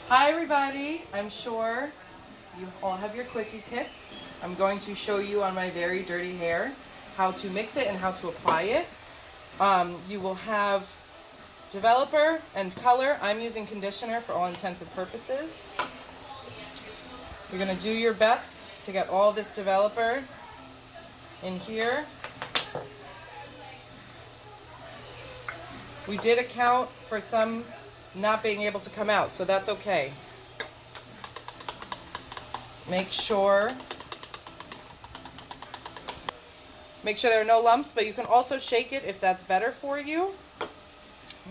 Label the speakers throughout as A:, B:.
A: Hi everybody, I'm sure you all have your Quickie Kits. I'm going to show you on my very dirty hair how to mix it and how to apply it. You will have developer and color. I'm using conditioner for all intents and purposes. You're going to do your best to get all this developer in here. We did account for some not being able to come out, so that's okay. Make sure there are no lumps, but you can also shake it if that's better for you.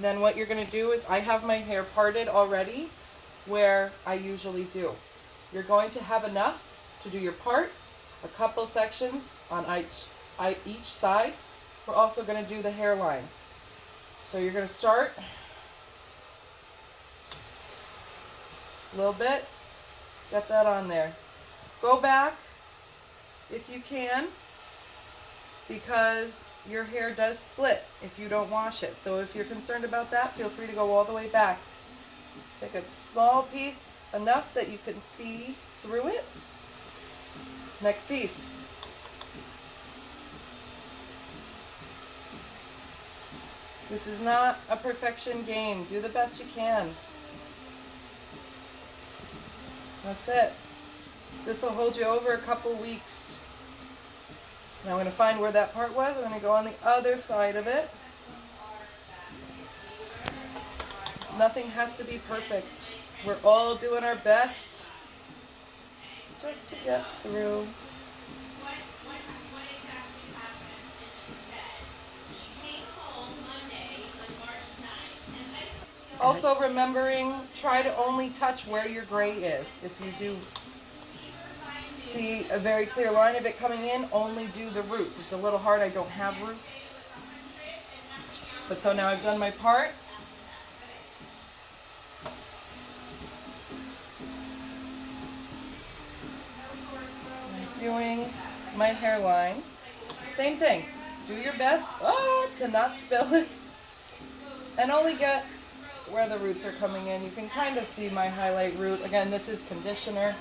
A: Then what you're going to do is, I have my hair parted already where I usually do. You're going to have enough to do your part, a couple sections on each side. We're also going to do the hairline. So you're going to start a little bit, get that on there. Go back if you can, because your hair does split if you don't wash it. So if you're concerned about that, feel free to go all the way back. Take a small piece, enough that you can see through it. Next piece. This is not a perfection game. Do the best you can. That's it. This will hold you over a couple weeks. Now I'm going to find where that part was. I'm going to go on the other side of it. Nothing has to be perfect. We're all doing our best just to get through. Also remembering, try to only touch where your gray is. If you do see a very clear line of it coming in, only do the roots. It's a little hard, I don't have roots. But so now I've done my part. I'm doing my hairline. Same thing. Do your best to not spill it. And only get where the roots are coming in. You can kind of see my highlight root. Again, this is conditioner.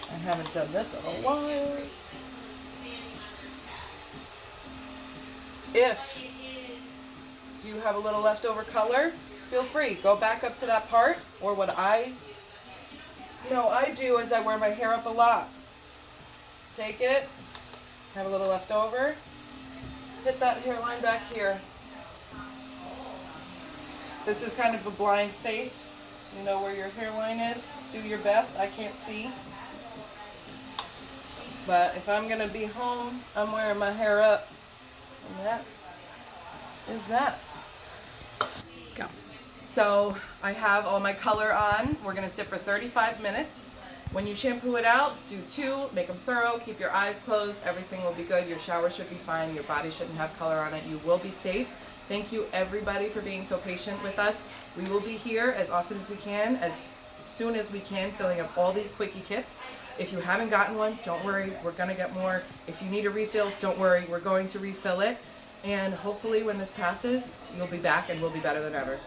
A: I haven't done this in a while. If you have a little leftover color, feel free. Go back up to that part. Or what I do is I wear my hair up a lot. Take it, have a little leftover, hit that hairline back here. This is kind of a blind faith. You know where your hairline is. Do your best. I can't see. But if I'm going to be home, I'm wearing my hair up. And that is that. Let's go. So I have all my color on. We're going to sit for 35 minutes. When you shampoo it out, do 2. Make them thorough. Keep your eyes closed. Everything will be good. Your shower should be fine. Your body shouldn't have color on it. You will be safe. Thank you everybody for being so patient with us. We will be here as often as we can, as soon as we can, filling up all these Quickie Kits. If you haven't gotten one, don't worry, we're going to get more. If you need a refill, don't worry, we're going to refill it. And hopefully when this passes, you'll be back and we'll be better than ever.